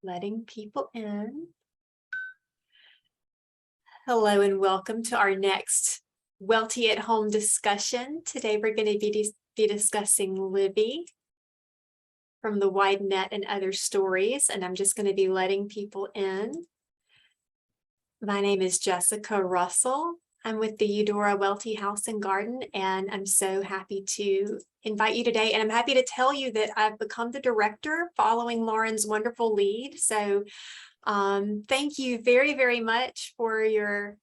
Letting people in. Hello and welcome to our next Welty at Home discussion. Today we're going to be discussing Livvie from The Wide Net and Other Stories, and I'm just going to be letting people in. My name is Jessica Russell. I'm with the Eudora Welty House and Garden, and I'm so happy to invite you today. And I'm happy to tell you that I've become the director following Lauren's wonderful lead. So thank you very, very much for your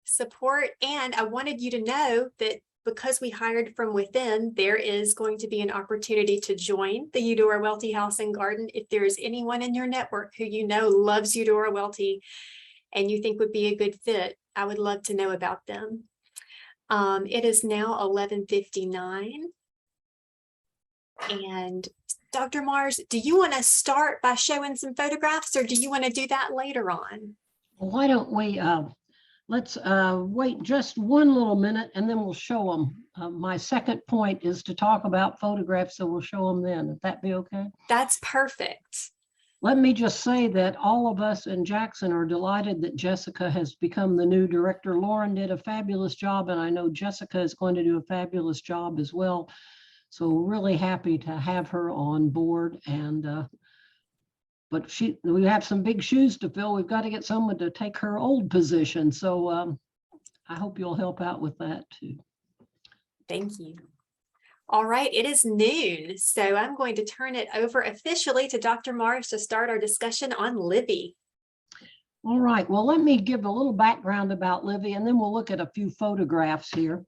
support. And I wanted you to know that because we hired from within, there is going to be an opportunity to join the Eudora Welty House and Garden. If there is anyone in your network who you know loves Eudora Welty and you think would be a good fit, I would love to know about them. It is now 11:59. And Dr. Marrs, do you want to start by showing some photographs, or do you want to do that later on? Why don't we, let's wait just one little minute and then we'll show them. My second point is to talk about photographs, so we'll show them then. Would that be okay? That's perfect. Let me just say that all of us in Jackson are delighted that Jessica has become the new director. Lauren did a fabulous job, and I know Jessica is going to do a fabulous job as well. So we're really happy to have her on board. And but we have some big shoes to fill. We've got to get someone to take her old position. So I hope you'll help out with that too. Thank you. All right, it is noon, so I'm going to turn it over officially to Dr. Marrs to start our discussion on Livvie. All right, well, let me give a little background about Livvie, and then we'll look at a few photographs here.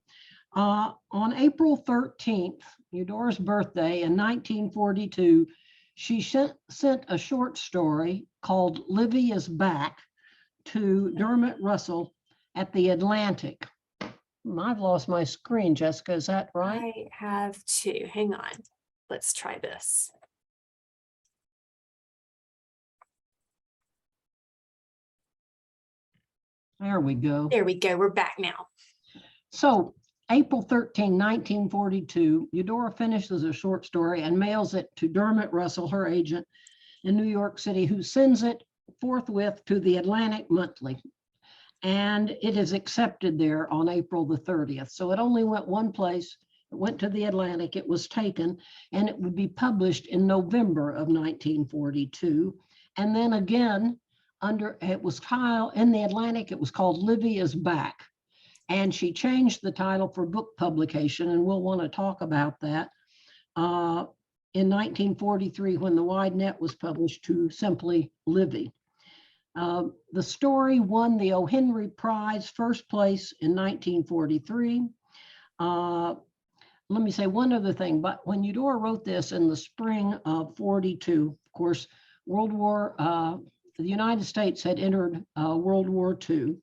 On April 13th, Eudora's birthday in 1942, she sent a short story called Livvie is Back to Dermot Russell at the Atlantic. I've lost my screen, Jessica, is that right? I have two. Hang on. Let's try this. There we go. There we go. We're back now. So April 13, 1942, Eudora finishes a short story and mails it to Dermot Russell, her agent in New York City, who sends it forthwith to the Atlantic Monthly. And it is accepted there on April the 30th. So it only went one place. It went to the Atlantic. It was taken, and it would be published in November of 1942. And then again, it was filed in the Atlantic. It was called Livvie is Back. And she changed the title for book publication, and we'll want to talk about that. In 1943, when The Wide Net was published, to simply Livvie. The story won the O. Henry Prize first place in 1943. Let me say one other thing, but when Eudora wrote this in the spring of 42, of course, the United States had entered World War II.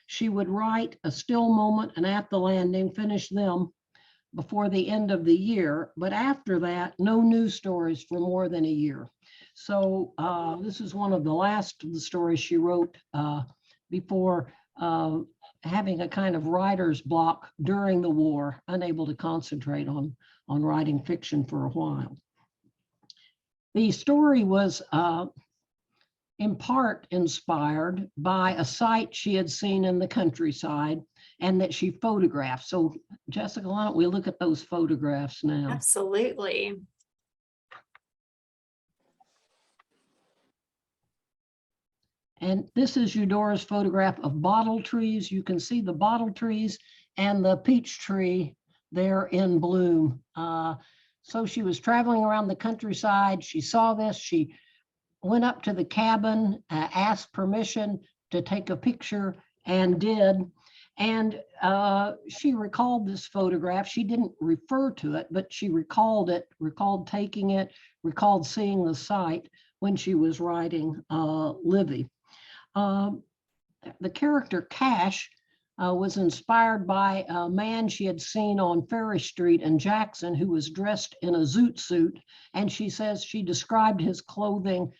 She would write A Still Moment and At the Landing, finish them before the end of the year. But after that, no news stories for more than a year. So this is one of the last of the stories she wrote before having a kind of writer's block during the war, unable to concentrate on writing fiction for a while. The story was in part inspired by a sight she had seen in the countryside and that she photographed. So Jessica, why don't we look at those photographs now? Absolutely. And this is Eudora's photograph of bottle trees. You can see the bottle trees and the peach tree there in bloom. So she was traveling around the countryside. She saw this. She went up to the cabin, asked permission to take a picture, and did. And she recalled this photograph. She didn't refer to it, but she recalled it, recalled taking it, recalled seeing the site when she was writing Livvie. The character Cash was inspired by a man she had seen on Ferry Street in Jackson who was dressed in a zoot suit. And she says she described his clothing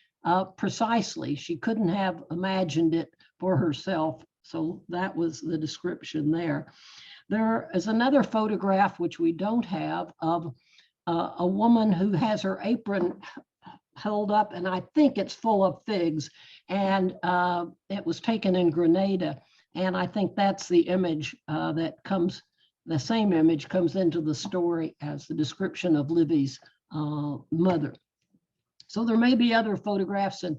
precisely. She couldn't have imagined it for herself. So that was the description there. There is another photograph, which we don't have, of a woman who has her apron held up, and I think it's full of figs. And it was taken in Grenada. And I think that's the image that comes, the same image comes into the story as the description of Livvie's mother. So there may be other photographs, and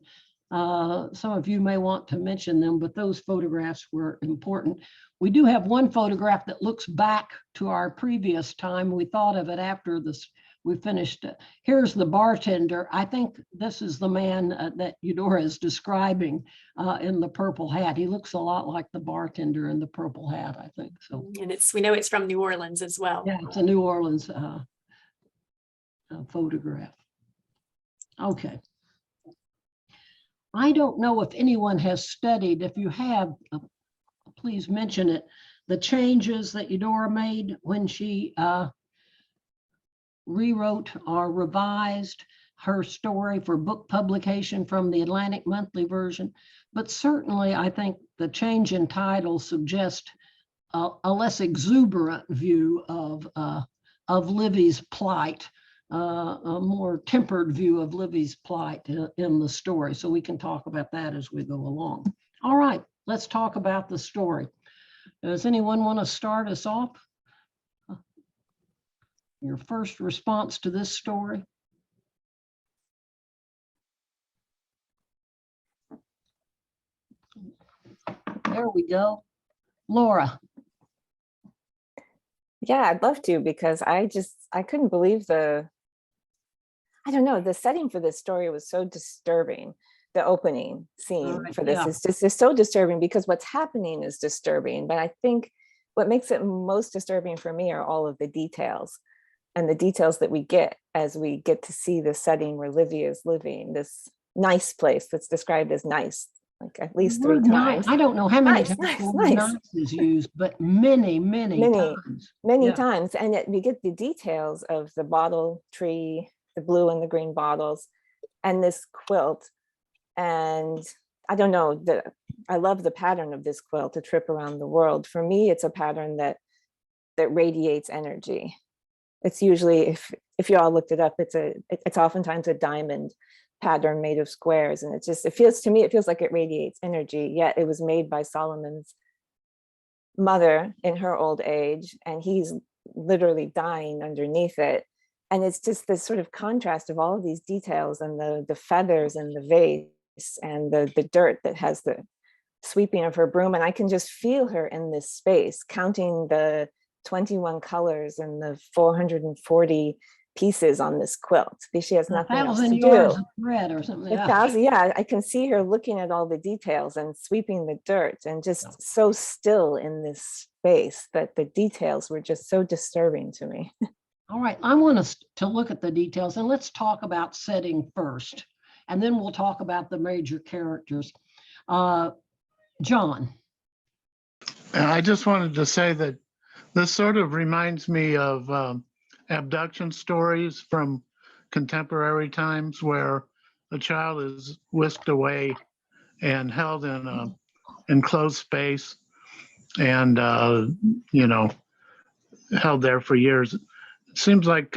some of you may want to mention them, but those photographs were important. We do have one photograph that looks back to our previous time. We thought of it after this, we finished. Here's the bartender. I think this is the man that Eudora is describing in the purple hat. He looks a lot like the bartender in the purple hat, I think. So, and we know it's from New Orleans as well. yeah, it's a New Orleans photograph. Okay. I don't know if anyone has studied. If you have, please mention it. The changes that Eudora made when she rewrote or revised her story for book publication from the Atlantic Monthly version. But certainly, I think the change in title suggests a less exuberant view of Livvie's plight. A more tempered view of Livvie's plight in the story. So we can talk about that as we go along. All right, let's talk about the story. Does anyone want to start us off? Your first response to this story? There we go. Laura. Yeah, I'd love to, because I couldn't believe I don't know, the setting for this story was so disturbing. The opening scene for this is just so disturbing, because what's happening is disturbing. But I think what makes it most disturbing for me are all of the details, and the details that we get as we get to see the setting where Livvie is living, this nice place that's described as nice, like at least 3 times. I don't know how many nice, times nice. Nice is used, but many times. Many times. And we get the details of the bottle tree, the blue and the green bottles, and this quilt. And I don't know, I love the pattern of this quilt, A Trip Around the World. For me, it's a pattern that radiates energy. It's usually, if you all looked it up, it's oftentimes a diamond pattern made of squares. And it feels to me, it feels like it radiates energy, yet it was made by Solomon's mother in her old age, and he's literally dying underneath it. And it's just this sort of contrast of all of these details, and the feathers and the vase and the dirt that has the sweeping of her broom. And I can just feel her in this space, counting the 21 colors and the 440 pieces on this quilt, because she has nothing else to do. Thread or something. Yeah, I can see her looking at all the details and sweeping the dirt, and just so still in this space that the details were just so disturbing to me. All right, I want us to look at the details, and let's talk about setting first, and then we'll talk about the major characters. John. I just wanted to say that this sort of reminds me of abduction stories from contemporary times, where a child is whisked away and held in an enclosed space and, held there for years. It seems like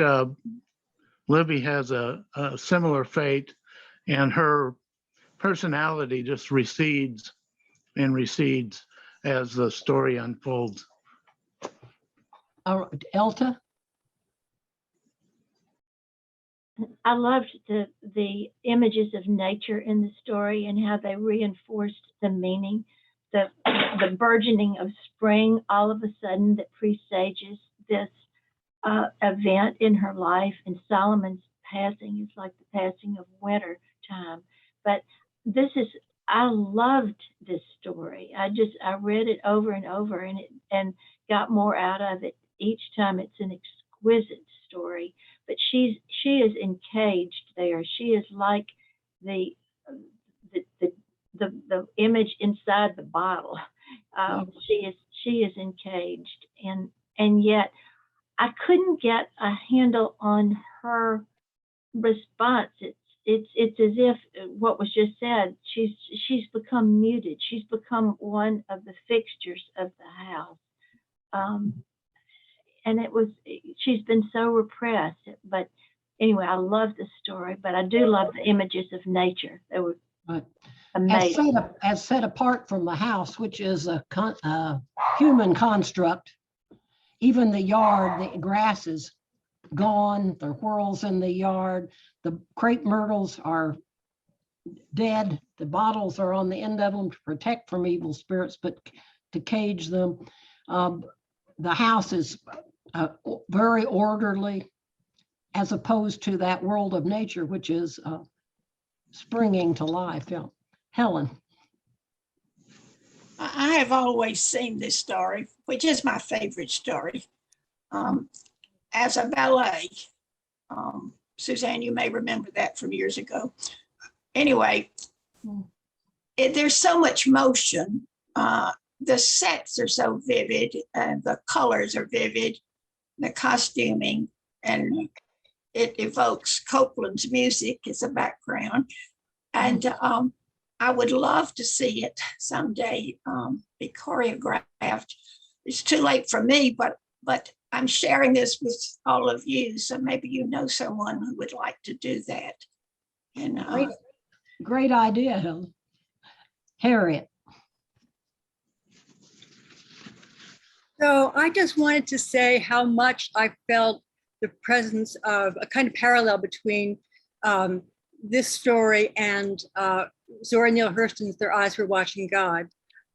Livvie has a similar fate, and her personality just recedes and recedes as the story unfolds. Elta? I loved the images of nature in the story and how they reinforced the meaning, the burgeoning of spring all of a sudden that presages this event in her life, and Solomon's passing is like the passing of winter time. But I loved this story. I read it over and over, and got more out of it each time. It's an exquisite story, but she is encaged there. She is like the image inside the bottle. She is encaged, and yet I couldn't get a handle on her response. It's as if what was just said, she's become muted. She's become one of the fixtures of the house. And she's been so repressed, but anyway, I love the story, but I do love the images of nature. They were Right. amazing. As set apart from the house, which is a human construct, even the yard, the grass is gone, the whirls in the yard, the crepe myrtles are dead, the bottles are on the end of them to protect from evil spirits, but to cage them. The house is very orderly, as opposed to that world of nature, which is springing to life. Yeah. Helen. I have always seen this story, which is my favorite story, as a ballet. Suzanne, you may remember that from years ago. Anyway, there's so much motion. The sets are so vivid, and the colors are vivid, the costuming, and it evokes Copland's music as a background. And I would love to see it someday be choreographed. It's too late for me, but I'm sharing this with all of you, so maybe you know someone who would like to do that. And Great idea, Helen. Harriet. So I just wanted to say how much I felt the presence of a kind of parallel between this story and Zora Neale Hurston's Their Eyes Were Watching God.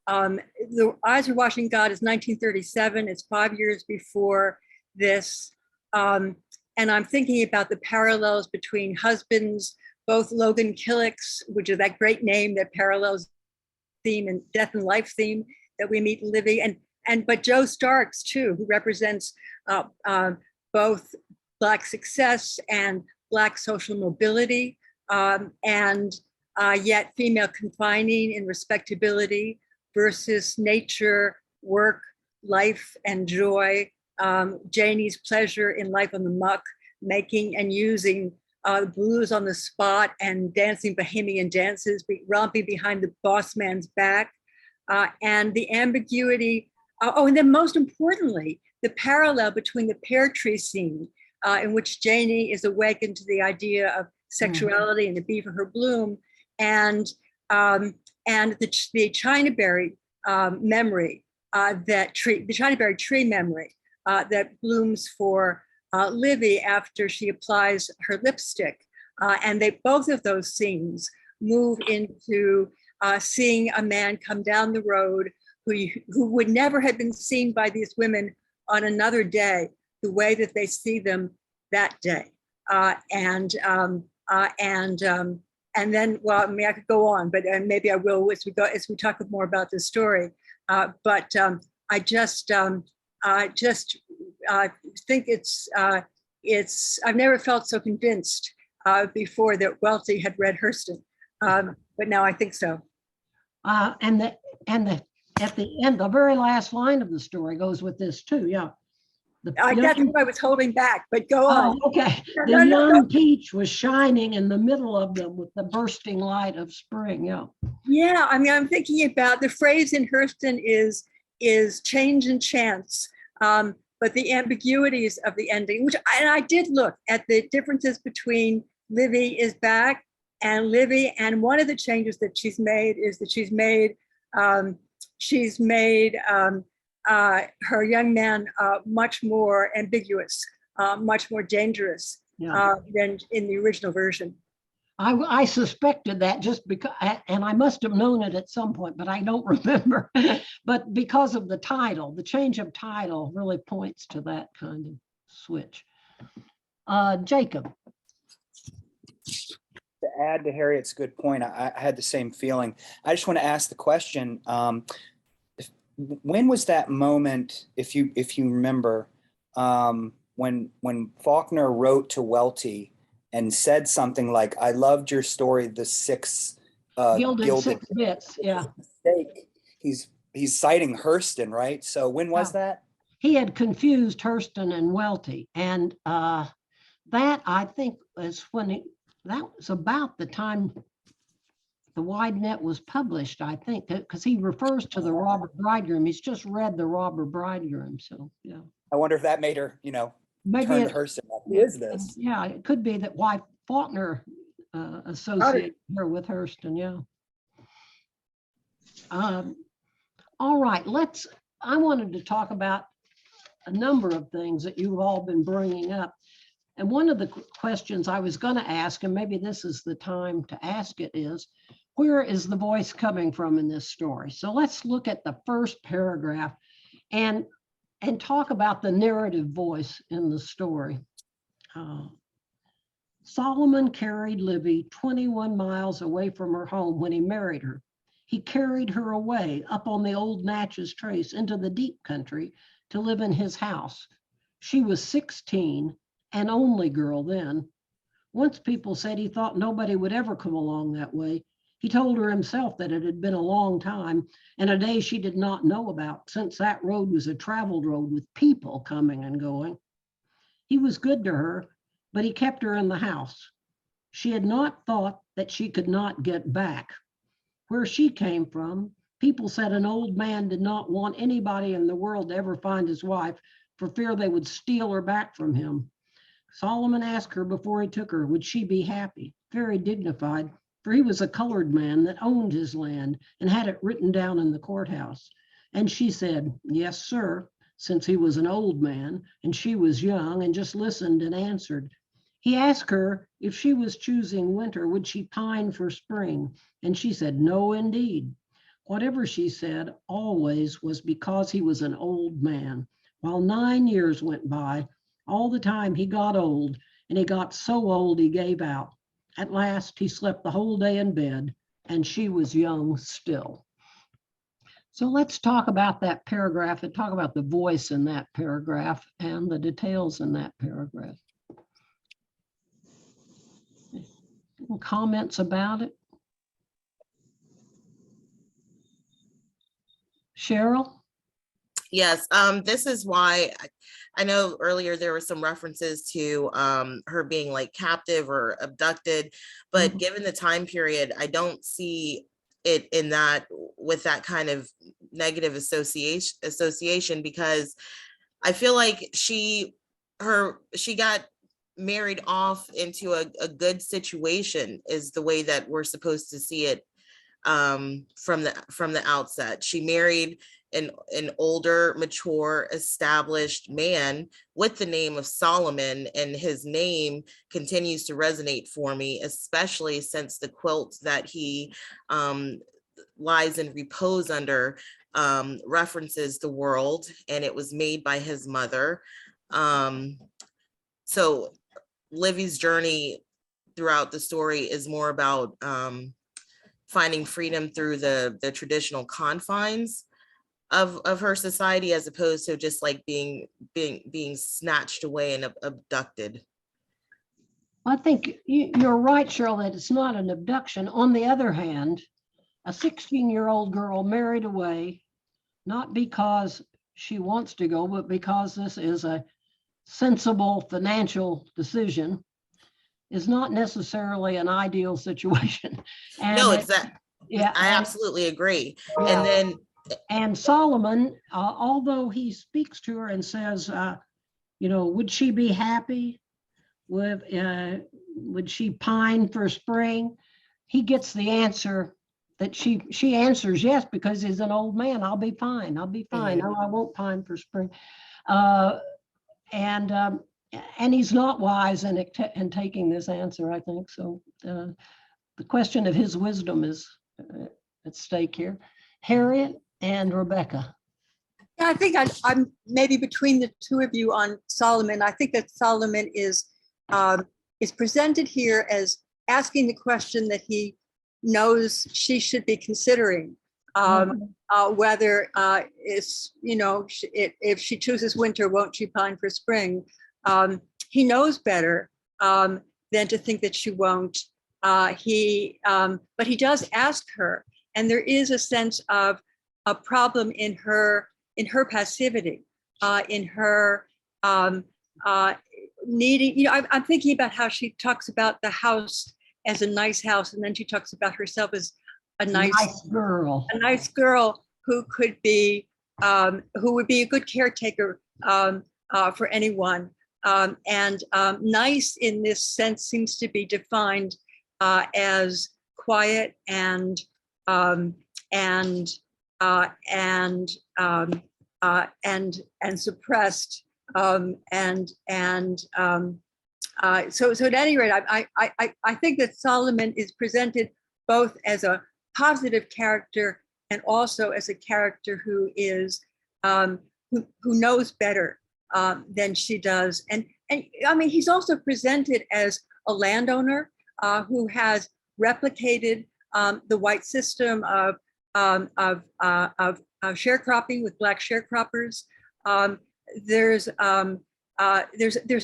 The Eyes Were Watching God is 1937. It's 5 years before this. And I'm thinking about the parallels between husbands, both Logan Killick's, which is that great name that parallels theme and death and life theme that we meet in Livvie, but Joe Starks too, who represents both Black success and Black social mobility, and yet female confining in respectability versus nature, work, life, and joy. Janie's pleasure in life on the muck, making and using blues on the spot and dancing Bohemian dances, romping behind the boss man's back, and the ambiguity. And then most importantly, the parallel between the pear tree scene in which Janie is awakened to the idea of sexuality and the bee for her bloom, and the Chinaberry memory, the Chinaberry tree memory that blooms for Livvie after she applies her lipstick. And both of those scenes move into seeing a man come down the road who would never have been seen by these women on another day, the way that they see them that day. And then, well, I mean, I could go on, but maybe I will as we talk more about this story. But I just think it's I've never felt so convinced before that Welty had read Hurston, but now I think so. At the end, the very last line of the story goes with this too. Yeah. That's what I was holding back, but go on. Okay. The young peach was shining in the middle of them with the bursting light of spring. Yeah. Yeah. I mean, I'm thinking about the phrase in Hurston is change and chance, but the ambiguities of the ending, which I did look at the differences between Livvie is back and Livvie, and one of the changes that she's made is that she's made her young man much more ambiguous, much more dangerous than in the original version. I suspected that just because, and I must have known it at some point, but I don't remember. But because of the title, the change of title really points to that kind of switch. Jacob. To add to Harriet's good point, I had the same feeling. I just want to ask the question, when was that moment, if you remember, when Faulkner wrote to Welty and said something like, "I loved your story, the six gilded 6 bits." Yeah. Mistake. He's citing Hurston, right? So when was that? He had confused Hurston and Welty, and that I think is that was about the time The Wide Net was published, I think, because he refers to the robber bridegroom. He's just read the robber bridegroom. So, yeah. I wonder if that made her, Maybe turned it, her saying, who is this? yeah, it could be that why Faulkner associated her with Hurston, yeah. All right, I wanted to talk about a number of things that you've all been bringing up. And one of the questions I was going to ask, and maybe this is the time to ask it, is where is the voice coming from in this story? So let's look at the first paragraph and talk about the narrative voice in the story. Solomon carried Livvie 21 miles away from her home when he married her. He carried her away up on the old Natchez Trace into the deep country to live in his house. She was 16, an only girl then. Once people said he thought nobody would ever come along that way. He told her himself that it had been a long time and a day she did not know about, since that road was a traveled road with people coming and going. He was good to her, but he kept her in the house. She had not thought that she could not get back. Where she came from, people said an old man did not want anybody in the world to ever find his wife for fear they would steal her back from him. Solomon asked her before he took her, would she be happy? Very dignified, for he was a colored man that owned his land and had it written down in the courthouse. And she said, yes, sir, since he was an old man and she was young, and just listened and answered. He asked her if she was choosing winter, would she pine for spring? And she said, no, indeed. Whatever she said always was because he was an old man. While 9 years went by, all the time he got old, and he got so old he gave out. At last he slept the whole day in bed, and she was young still. So let's talk about that paragraph and talk about the voice in that paragraph and the details in that paragraph. Any comments about it? Cheryl? Yes, this is why I know earlier there were some references to her being like captive or abducted, but given the time period, I don't see it in that with that kind of negative association, because I feel like she got married off into a good situation is the way that we're supposed to see it from the outset. She married an older, mature, established man with the name of Solomon, and his name continues to resonate for me, especially since the quilt that he lies in repose under references the world, and it was made by his mother. So Livvie's journey throughout the story is more about finding freedom through the traditional confines of her society, as opposed to just like being snatched away and abducted. I think you're right, Cheryl, that it's not an abduction. On the other hand, a 16-year-old girl married away, not because she wants to go, but because this is a sensible financial decision, is not necessarily an ideal situation. And No, exactly. Yeah, I absolutely agree. Yeah. And Solomon, although he speaks to her and says, would she be happy? Would she pine for spring? He gets the answer that she answers yes, because he's an old man. I'll be fine. I'll be fine. No, I won't pine for spring. And he's not wise in taking this answer, I think. So the question of his wisdom is at stake here. Harriet and Rebecca. Yeah, I think I'm maybe between the two of you on Solomon. I think that Solomon is presented here as asking the question that he knows she should be considering, whether if she chooses winter, won't she pine for spring? He knows better than to think that she won't. But he does ask her, and there is a sense of a problem in her passivity, in her needing. I'm thinking about how she talks about the house as a nice house, and then she talks about herself as a nice girl, who could be who would be a good caretaker for anyone. Nice in this sense seems to be defined as quiet and suppressed. So at any rate, I think that Solomon is presented both as a positive character and also as a character who is who knows better than she does. And I mean, he's also presented as a landowner who has replicated the white system of sharecropping with Black sharecroppers. There's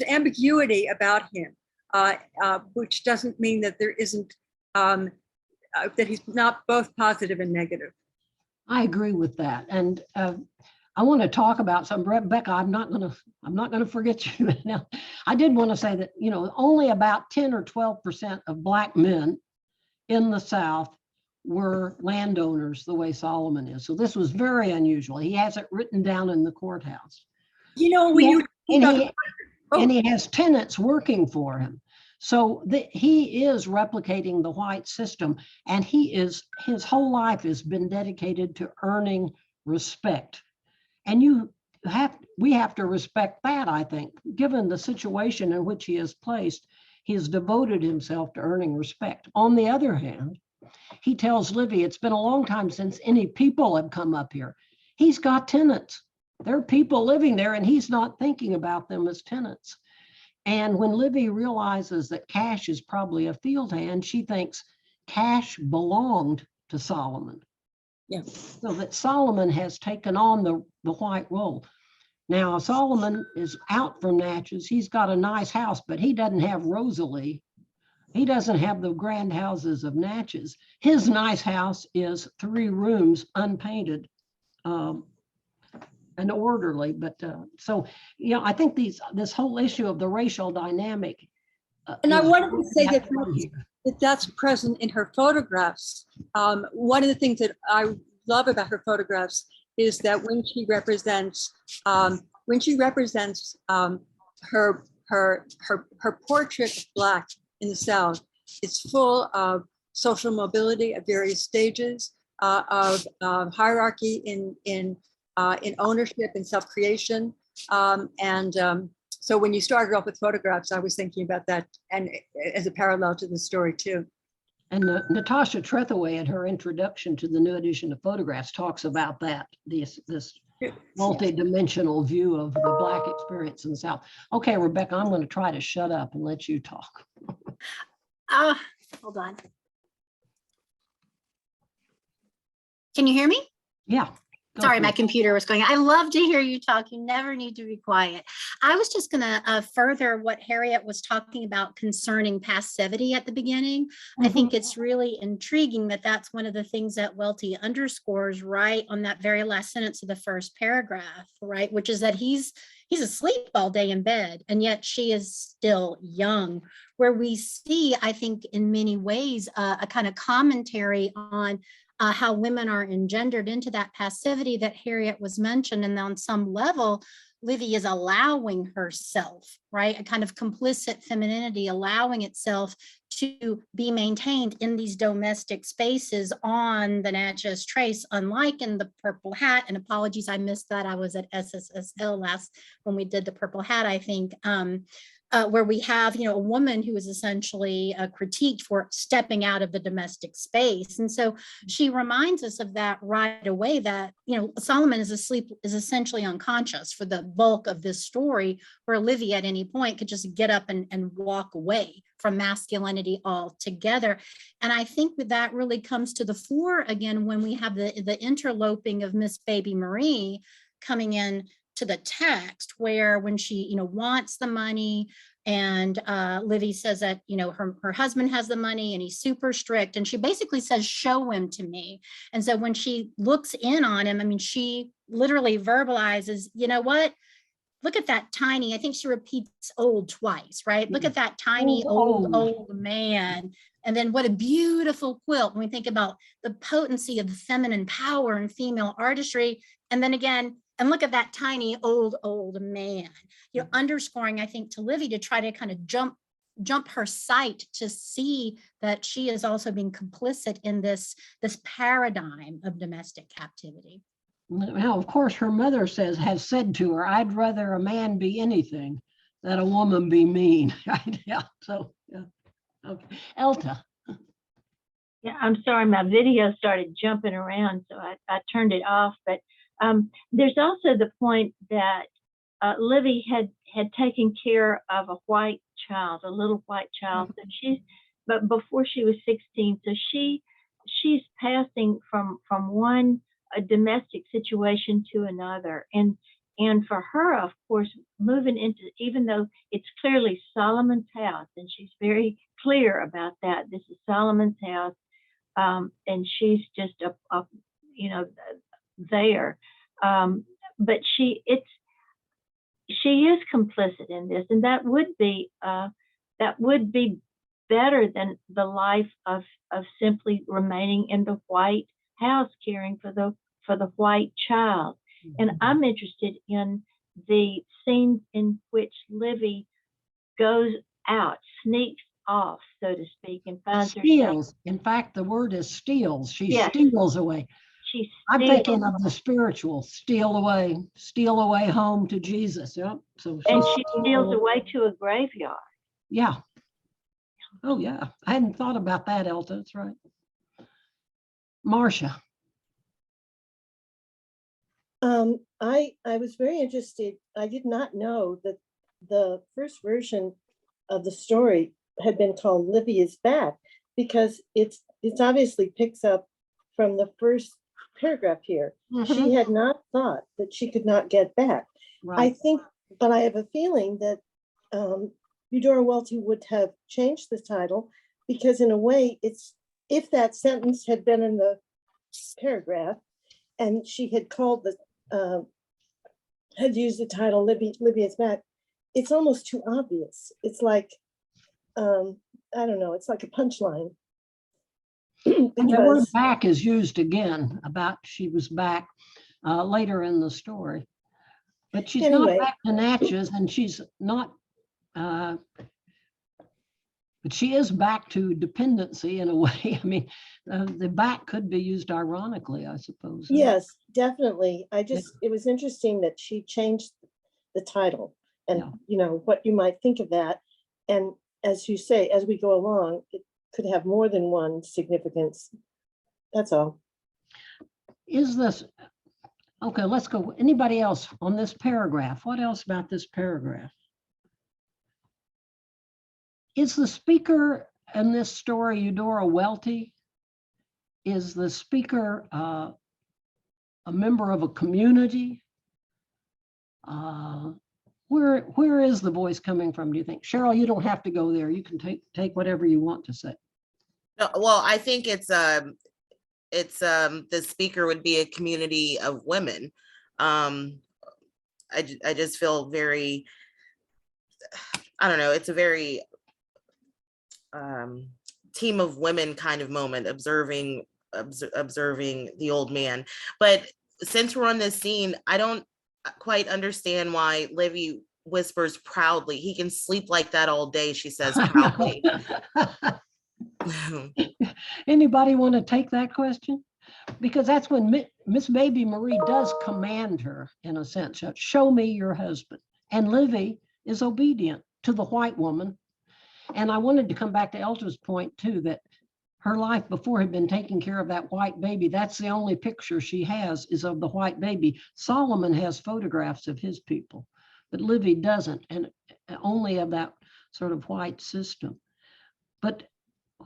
ambiguity about him, which doesn't mean that there isn't that he's not both positive and negative. I agree with that, and I want to talk about some. Rebecca, I'm not gonna forget you. Now, I did want to say that only about 10 or 12% of Black men in the South were landowners the way Solomon is. So this was very unusual. He has it written down in the courthouse. And he has tenants working for him. So he is replicating the white system, and his whole life has been dedicated to earning respect. And we have to respect that, I think, given the situation in which he is placed. He has devoted himself to earning respect. On the other hand, he tells Livvie, it's been a long time since any people have come up here. He's got tenants. There are people living there, and he's not thinking about them as tenants. And when Livvie realizes that Cash is probably a field hand, she thinks Cash belonged to Solomon. Yeah. So that Solomon has taken on the white role. Now, Solomon is out from Natchez. He's got a nice house, but he doesn't have Rosalie. He doesn't have the grand houses of Natchez. His nice house is 3 rooms, unpainted, and orderly. But so, I think this whole issue of the racial dynamic. And I wanted to say that's present in her photographs. One of the things that I love about her photographs is that when she represents her portrait of Black in the South, it's full of social mobility at various stages of hierarchy in ownership and self-creation. So when you started off with photographs, I was thinking about that, and as a parallel to the story too. And Natasha Trethewey, in her introduction to the new edition of Photographs, talks about that, this multi-dimensional view of the Black experience in the South. Okay, Rebecca, I'm going to try to shut up and let you talk. Hold on. Can you hear me? Yeah. Sorry, my computer was going. I love to hear you talk. You never need to be quiet. I was just going to further what Harriet was talking about concerning passivity at the beginning. I think it's really intriguing that that's one of the things that Welty underscores right on that very last sentence of the first paragraph, right? Which is that he's asleep all day in bed, and yet she is still young, where we see, I think, in many ways, a kind of commentary on how women are engendered into that passivity that Harriet was mentioned. And on some level, Livvie is allowing herself, right? A kind of complicit femininity, allowing itself to be maintained in these domestic spaces on the Natchez Trace, unlike in the Purple Hat. And apologies, I missed that. I was at SSSL last when we did the Purple Hat, I think. Where we have, a woman who is essentially critiqued for stepping out of the domestic space. And so she reminds us of that right away, that, Solomon is essentially unconscious for the bulk of this story, where Livvie at any point could just get up and walk away from masculinity altogether. And I think that really comes to the fore again when we have the interloping of Miss Baby Marie coming in to the text, where when she wants the money, and Livvie says that her husband has the money and he's super strict, and she basically says, show him to me. And so when she looks in on him, she literally verbalizes, what, look at that tiny, I think she repeats old twice, right? Look at that tiny old man. And then what a beautiful quilt when we think about the potency of the feminine power and female artistry. And then again, and look at that tiny old man, you know, underscoring, I think, to Livvie to try to kind of jump her sight to see that she is also being complicit in this paradigm of domestic captivity. Now, of course, her mother has said to her, "I'd rather a man be anything than a woman be mean." Yeah. So, yeah. Okay, Elta. Yeah, I'm sorry, my video started jumping around, so I turned it off. But there's also the point that Livvie had taken care of a white child, a little white child. So but before she was 16, so she's passing from one a domestic situation to another, and for her, of course, moving into, even though it's clearly Solomon's house, and she's very clear about that, this is Solomon's house. And she's just there, but she is complicit in this, and that would be better than the life of simply remaining in the white house caring for the white child. And I'm interested in the scenes in which Livvie goes out, sneaks off, so to speak, and finds Steals. In fact, the word is steals. She steals away. I'm thinking of the spiritual, steal away home to Jesus. Yep. So she steals away to a graveyard. Yeah. Oh yeah. I hadn't thought about that, Elta. That's right. Marcia. I was very interested. I did not know that the first version of the story had been called Livvie is Back, because it's obviously picks up from the first paragraph here. She had not thought that she could not get back. Right. I think, but I have a feeling that Eudora Welty would have changed the title, because in a way it's, if that sentence had been in the paragraph and she had called had used the title Livvie is Back, it's almost too obvious. It's like, I don't know, it's like a punchline. The word back is used again about she was back later in the story. But she's not back to Natchez, and she's not, but she is back to dependency in a way. I mean, the back could be used ironically, I suppose. Yes, definitely. It was interesting that she changed the title, and you know, what you might think of that. And as you say, as we go along, it could have more than one significance. That's all. Is this, okay, let's go. Anybody else on this paragraph? What else about this paragraph? Is the speaker in this story Eudora Welty? Is the speaker a member of a community? Where is the voice coming from, do you think? Cheryl, you don't have to go there. You can take whatever you want to say. No, well, I think it's the speaker would be a community of women. I just feel very, I don't know, it's a very team of women kind of moment, observing the old man. But since we're on this scene, I don't quite understand why Livvie whispers proudly. He can sleep like that all day, she says proudly. Anybody want to take that question? Because that's when Miss Baby Marie does command her, in a sense, show me your husband. And Livvie is obedient to the white woman. And I wanted to come back to Elta's point too, that her life before had been taking care of that white baby. That's the only picture she has, is of the white baby. Solomon has photographs of his people, but Livvie doesn't, and only of that sort of white system. But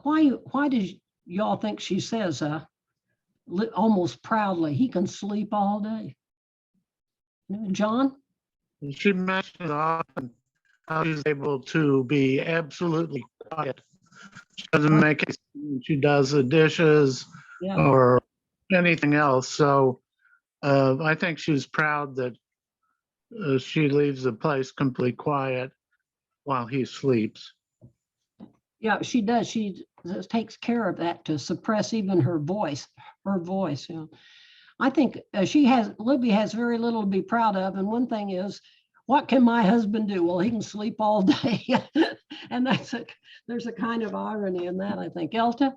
why does y'all think she says almost proudly, he can sleep all day? John? She mentioned often how she's able to be absolutely quiet. She doesn't make it, she does the dishes or anything else. So I think she's proud that she leaves the place completely quiet while he sleeps. Yeah, she does. She takes care of that to suppress even her voice. I think Livvie has very little to be proud of. And one thing is, what can my husband do? Well, he can sleep all day. And there's a kind of irony in that, I think. Elta?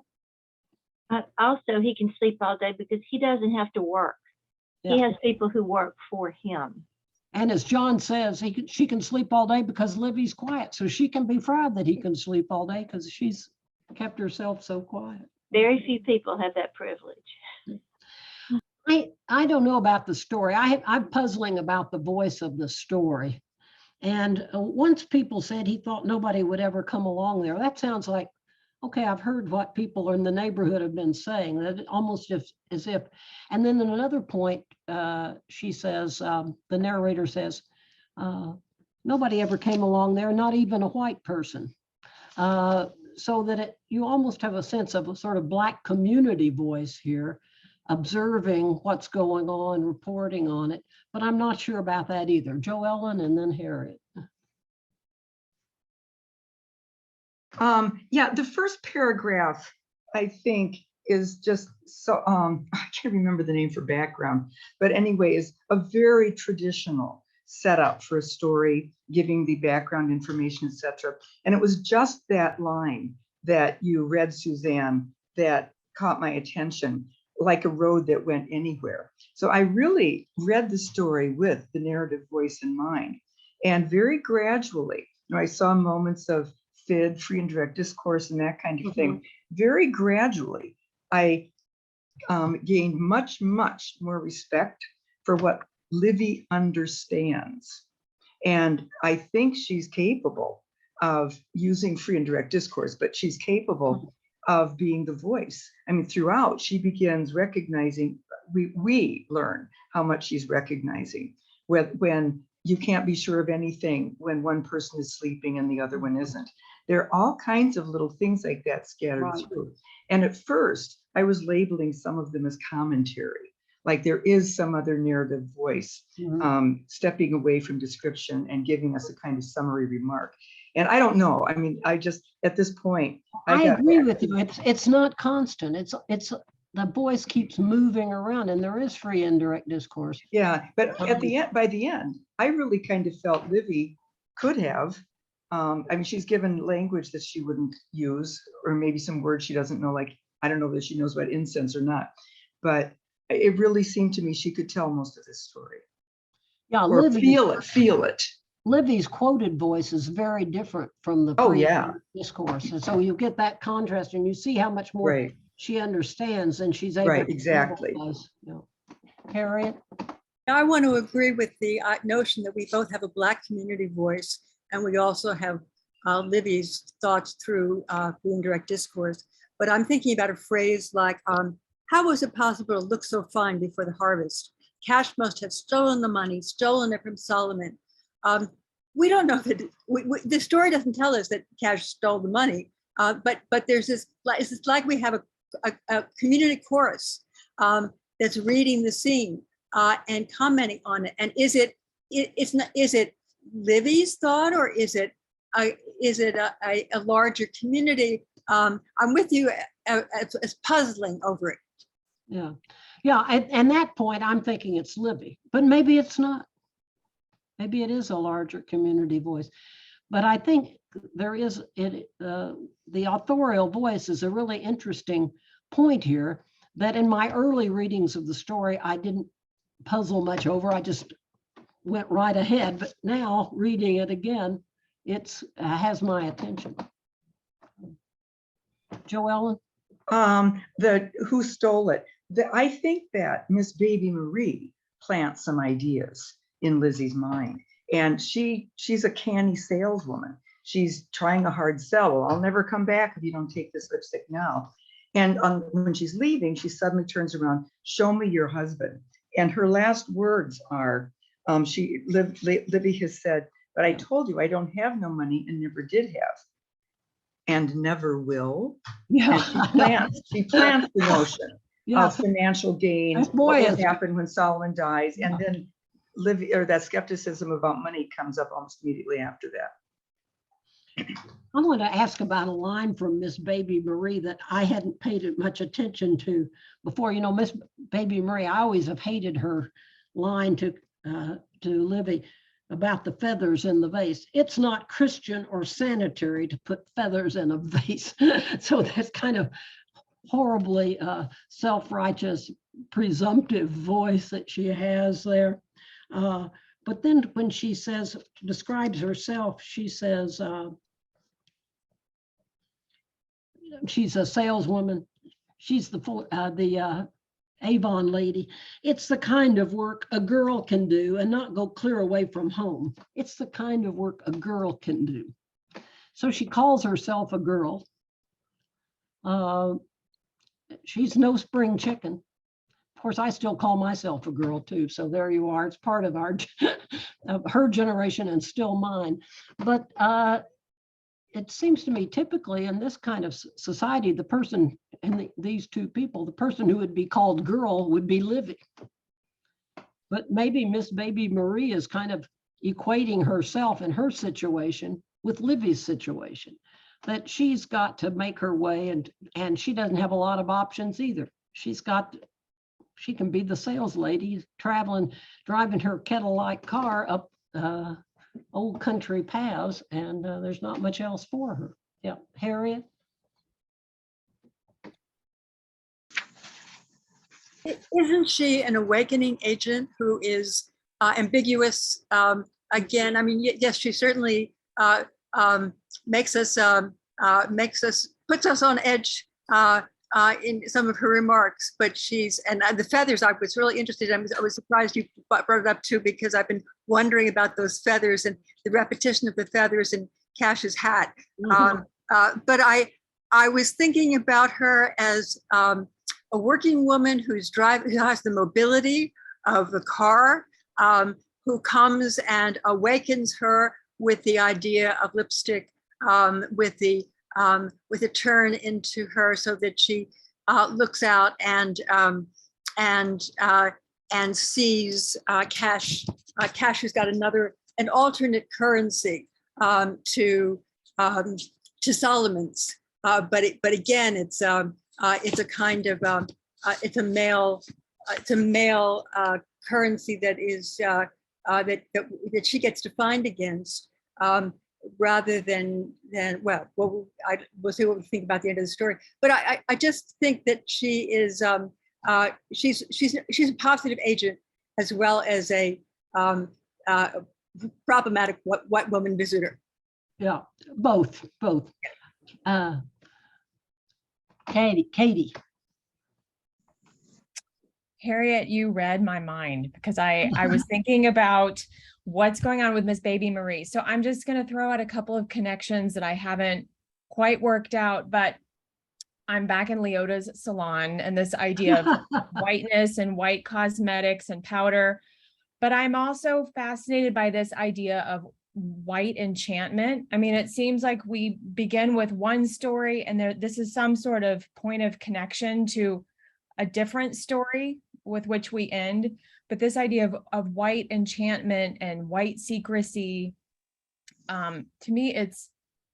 Also, he can sleep all day because he doesn't have to work. He Yeah. has people who work for him. And as John says, she can sleep all day because Livvy's quiet. So she can be proud that he can sleep all day because she's kept herself so quiet. Very few people have that privilege. I don't know about the story. I'm puzzling about the voice of the story. And once people said he thought nobody would ever come along there, that sounds like, okay, I've heard what people in the neighborhood have been saying, that almost as if, and then at another point, she says, the narrator says, nobody ever came along there, not even a white person. So that you almost have a sense of a sort of Black community voice here, observing what's going on, reporting on it, but I'm not sure about that either. Joellen and then Harriet. Yeah, the first paragraph, I think, is just so, I can't remember the name for background, but anyway, is a very traditional setup for a story, giving the background information, etc. And it was just that line that you read, Suzanne, that caught my attention, like a road that went anywhere. So I really read the story with the narrative voice in mind. And very gradually, I saw moments of FID, free and direct discourse, and that kind of thing. Very gradually, I gained much, much more respect for what Livvie understands. And I think she's capable of using free and direct discourse, but she's capable of being the voice. I mean, throughout, she begins recognizing, we learn how much she's recognizing when you can't be sure of anything when one person is sleeping and the other one isn't. There are all kinds of little things like that scattered through. And at first, I was labeling some of them as commentary, like there is some other narrative voice stepping away from description and giving us a kind of summary remark. And I don't know. I mean, I just, at this point, I agree with you. It's not constant. It's the voice keeps moving around, and there is free and direct discourse. Yeah, but at the end, by the end, I really kind of felt Livvie could have. I mean, she's given language that she wouldn't use, or maybe some words she doesn't know. Like, I don't know that she knows about incense or not, but it really seemed to me she could tell most of this story. Yeah, or feel it. Livvy's quoted voice is very different from the discourse. And so you get that contrast and you see how much more she understands and she's able to exactly. Harriet? I want to agree with the notion that we both have a Black community voice, and we also have Livvy's thoughts through indirect discourse. But I'm thinking about a phrase like, how was it possible to look so fine before the harvest? Cash must have stolen the money, stolen it from Solomon. We don't know that the story doesn't tell us that Cash stole the money, but there's this, it's like we have a community chorus that's reading the scene and commenting on it. And is it Livvy's thought, or is it a larger community? I'm with you as puzzling over it. Yeah. And that point, I'm thinking it's Livvie, but maybe it's not. Maybe it is a larger community voice, but I think there is the authorial voice is a really interesting point here that in my early readings of the story, I didn't puzzle much over. I just went right ahead, but now reading it again, it's has my attention. Joellen? The who stole it. I think that Miss Baby Marie plants some ideas in Lizzie's mind. And she's a canny saleswoman. She's trying a hard sell. Well, I'll never come back if you don't take this lipstick now. And when she's leaving, she suddenly turns around, show me your husband. And her last words are, Livvie has said, but I told you I don't have no money and never did have. And never will. Yeah. And she plants the notion of financial gain. What will happen when Solomon dies? And then Livvie, or that skepticism about money comes up almost immediately after that. I want to ask about a line from Miss Baby Marie that I hadn't paid much attention to before. You know, Miss Baby Marie, I always have hated her line to Livvie about the feathers in the vase. It's not Christian or sanitary to put feathers in a vase. So that's kind of horribly self-righteous, presumptive voice that she has there. But then when she describes herself, she says, she's a saleswoman. She's the Avon lady. It's the kind of work a girl can do and not go clear away from home. It's the kind of work a girl can do. So she calls herself a girl. She's no spring chicken. Of course, I still call myself a girl too. So there you are. It's part of our of her generation and still mine. But it seems to me typically in this kind of society, the person in these two people, the person who would be called girl would be Livvie. But maybe Miss Baby Marie is kind of equating herself and her situation with Livvie's situation, that she's got to make her way and she doesn't have a lot of options either. She can be the sales lady driving her kettle-like car up old country paths, and there's not much else for her. Yeah, Harriet? Isn't she an awakening agent who is ambiguous? Again, I mean, yes, she certainly puts us on edge in some of her remarks, but the feathers, I was really interested in. I was surprised you brought it up too, because I've been wondering about those feathers and the repetition of the feathers in Cash's hat. Mhm. But I was thinking about her as a working woman who has the mobility of the car, who comes and awakens her with the idea of lipstick, with a turn into her, so that she looks out and sees Cash. Cash has got an alternate currency to Solomon's, but again, it's a kind of it's a male currency that is that she gets to find against. Rather than we'll see what we think about the end of the story. But I just think that she is she's a positive agent as well as a problematic white woman visitor. Yeah, both. Katie. Harriet, you read my mind, because I was thinking about what's going on with Miss Baby Marie. So I'm just going to throw out a couple of connections that I haven't quite worked out, but I'm back in Leota's salon and this idea of whiteness and white cosmetics and powder. But I'm also fascinated by this idea of white enchantment. I mean, it seems like we begin with one story and this is some sort of point of connection to a different story with which we end. But this idea of white enchantment and white secrecy, to me, it's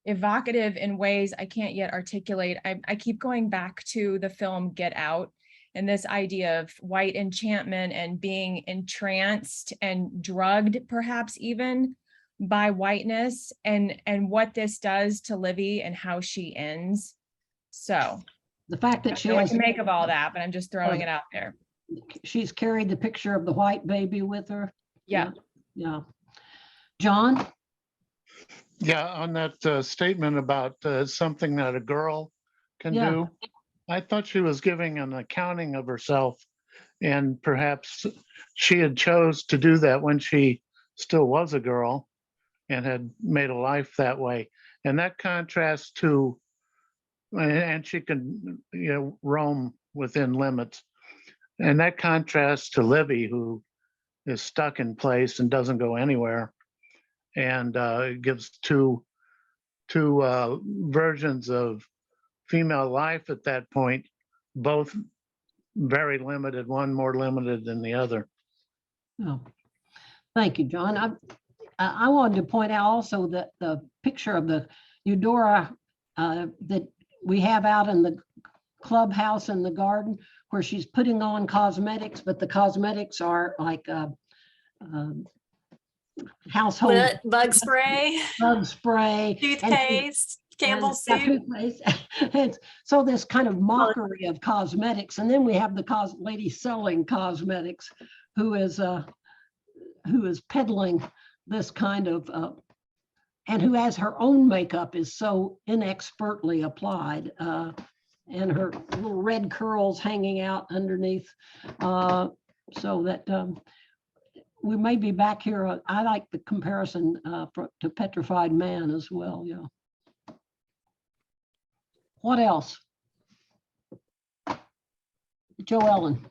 evocative in ways I can't yet articulate. I keep going back to the film Get Out and this idea of white enchantment and being entranced and drugged, perhaps even, by whiteness, and what this does to Livvie and how she ends. So The fact that she what has to make of all that, but I'm just throwing it out there. She's carried the picture of the white baby with her. Yeah. John? Yeah, on that statement about something that a girl can do, I thought she was giving an accounting of herself, and perhaps she had chose to do that when she still was a girl and had made a life that way. And that contrasts to, and she can, roam within limits. And that contrasts to Livvie, who is stuck in place and doesn't go anywhere, and gives two versions of female life at that point, both very limited, one more limited than the other. Oh, thank you, John. I wanted to point out also that the picture of the Eudora that we have out in the clubhouse in the garden, where she's putting on cosmetics, but the cosmetics are like household Bug spray, bug spray, toothpaste, Campbell's soup. and so this kind of mockery of cosmetics, and then we have the lady selling cosmetics, who is peddling this kind of and who has her own makeup is so inexpertly applied, and her little red curls hanging out underneath, so that we may be back here. I like the comparison to Petrified Man as well. Yeah. What else? Jo Ellen.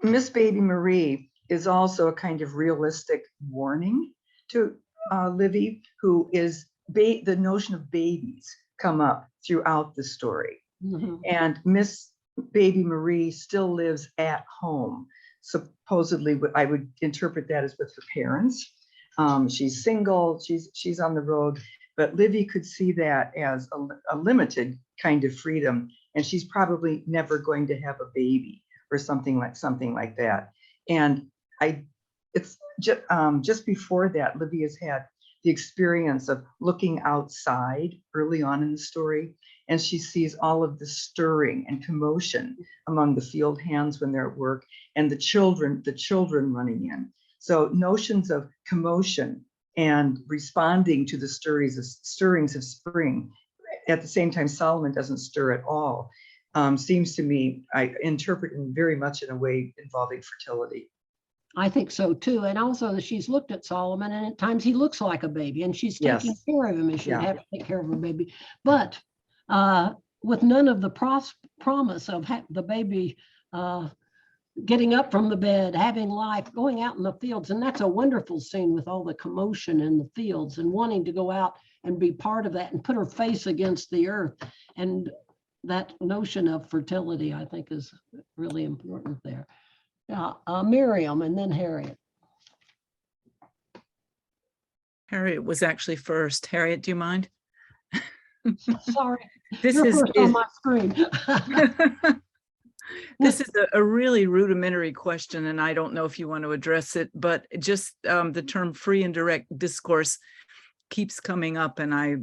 Miss Baby Marie is also a kind of realistic warning to Livvie, who is the notion of babies come up throughout the story. Mm-hmm. And Miss Baby Marie still lives at home. Supposedly, I would interpret that as with her parents. She's single, she's on the road, but Livvie could see that as a limited kind of freedom, and she's probably never going to have a baby or something like that. And it's just before that, Livvie has had the experience of looking outside early on in the story, and she sees all of the stirring and commotion among the field hands when they're at work, and the children running in. So notions of commotion and responding to the stirrings of spring. At the same time, Solomon doesn't stir at all. Seems to me, I interpret him very much in a way involving fertility. I think so too. And also that she's looked at Solomon, and at times he looks like a baby, and she's taking Yes. care of him as she'd Yeah. have to take care of her baby. But with none of the promise of the baby getting up from the bed, having life, going out in the fields. And that's a wonderful scene with all the commotion in the fields and wanting to go out and be part of that and put her face against the earth. And that notion of fertility, I think, is really important there. Miriam, and then Harriet. Harriet was actually first. Harriet, do you mind? Sorry, This you're is first on my screen. This is a really rudimentary question, and I don't know if you want to address it, but just the term free and direct discourse keeps coming up, and I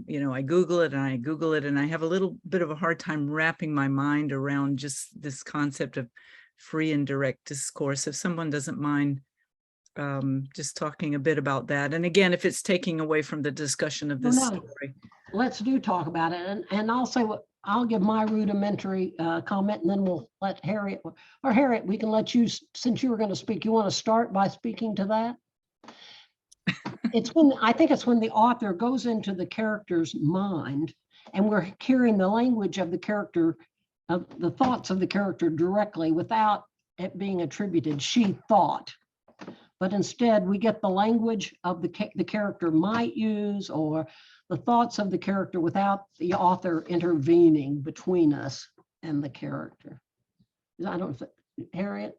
Google it and I Google it, and I have a little bit of a hard time wrapping my mind around just this concept of free and direct discourse. If someone doesn't mind just talking a bit about that. And again, if it's taking away from the discussion of this story. Let's talk about it. And I'll say I'll give my rudimentary comment, and then we'll let Harriet, or Harriet, we can let you, since you were going to speak, you want to start by speaking to that? I think it's when the author goes into the character's mind, and we're hearing the language of the character, of the thoughts of the character directly without it being attributed, she thought. But instead we get the language of the character might use, or the thoughts of the character without the author intervening between us and the character. I don't know, Harriet?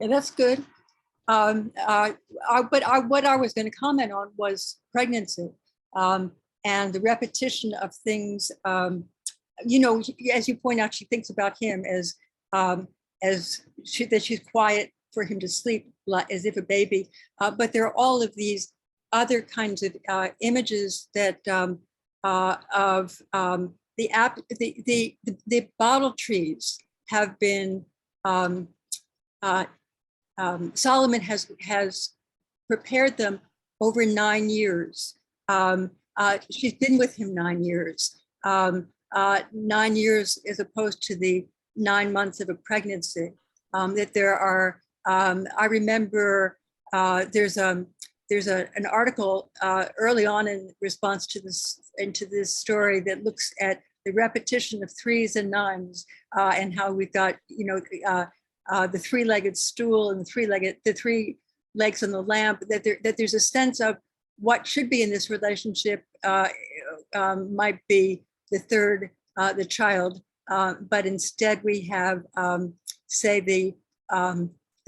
Yeah, that's good. What I was going to comment on was pregnancy, and the repetition of things. As you point out, she thinks about him that she's quiet for him to sleep as if a baby. But there are all of these other kinds of images that of the bottle trees have been. Solomon has prepared them over 9 years. She's been with him 9 years. 9 years as opposed to the 9 months of a pregnancy. That there are. I remember there's an article early on in response to this story that looks at the repetition of threes and nines, and how we've got the three-legged stool and the three legs on the lamp, that there's a sense of what should be in this relationship might be the third, the child, but instead we have, say, the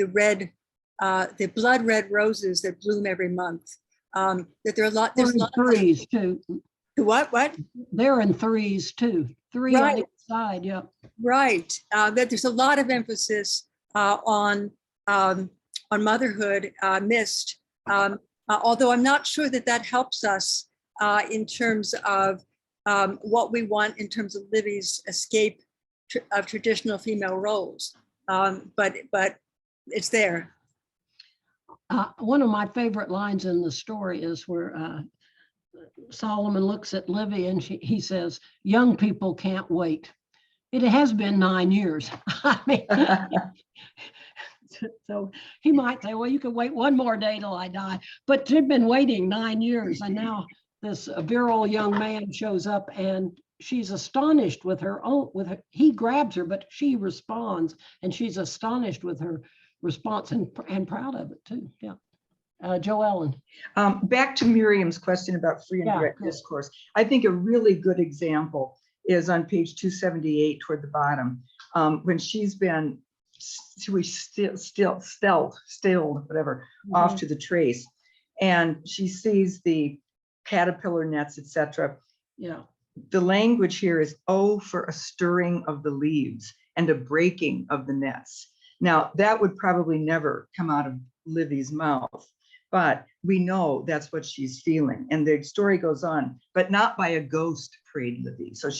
red the blood red roses that bloom every month. That there are a lot. They're There's a in lot. threes too. What? They're in threes too. Three on Right. each side. Yep. Right. That there's a lot of emphasis on motherhood missed. Although I'm not sure that that helps us in terms of what we want in terms of Livvie's escape of traditional female roles. But it's there. One of my favorite lines in the story is where Solomon looks at Livvie and he says, "Young people can't wait." It has been 9 years. I mean, so he might say, well, you can wait one more day till I die, but they've been waiting 9 years. And now this virile young man shows up and she's astonished with her own, he grabs her, but she responds and she's astonished with her response and proud of it too. Yeah. Jo Ellen. Back to Miriam's question about free and direct discourse. I think a really good example is on page 278 toward the bottom, when she's been stilled, whatever, off to the trace, and she sees the caterpillar nets, etc. Yeah. The language here is, "Oh, for a stirring of the leaves and a breaking of the nets." Now, that would probably never come out of Livvie's mouth, but we know that's what she's feeling. And the story goes on, but not by a ghost, prayed Livvie. So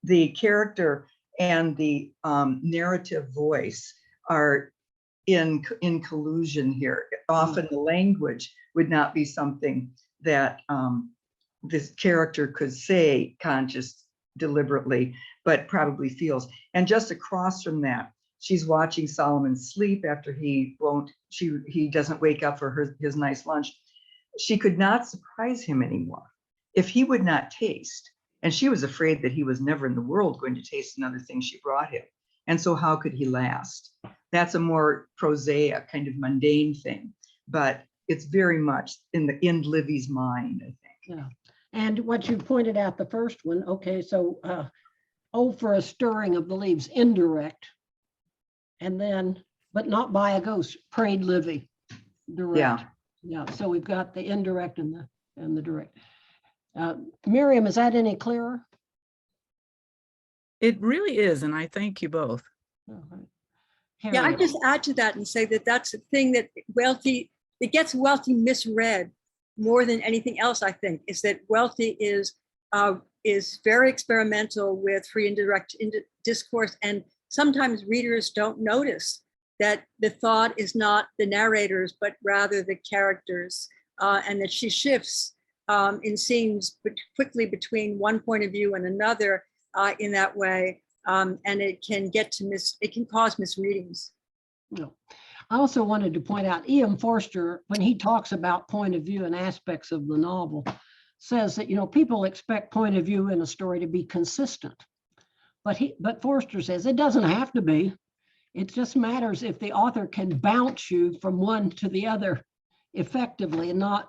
the character and the narrative voice are in collusion here. Often the language would not be something that this character could say conscious deliberately, but probably feels. And just across from that, she's watching Solomon sleep after he doesn't wake up for his nice lunch. She could not surprise him anymore if he would not taste. And she was afraid that he was never in the world going to taste another thing she brought him. And so how could he last? That's a more prosaic, kind of mundane thing, but it's very much in Livvie's mind, I think. Yeah. And what you pointed out, the first one, okay, so oh, for a stirring of the leaves, indirect. And then, but not by a ghost, prayed Livvie, direct. Yeah. Yeah, so we've got the indirect and the direct. Miriam, is that any clearer? It really is, and I thank you both. Yeah, I just add to that and say that that's the thing that Welty, it gets Welty misread more than anything else, I think, is that Welty is very experimental with free and direct discourse, and sometimes readers don't notice that the thought is not the narrators, but rather the characters, and that she shifts in scenes quickly between one point of view and another in that way, and it can cause misreadings. No. I also wanted to point out E.M. Forster, when he talks about point of view and aspects of the novel, says that, people expect point of view in a story to be consistent. But Forster says it doesn't have to be. It just matters if the author can bounce you from one to the other effectively and not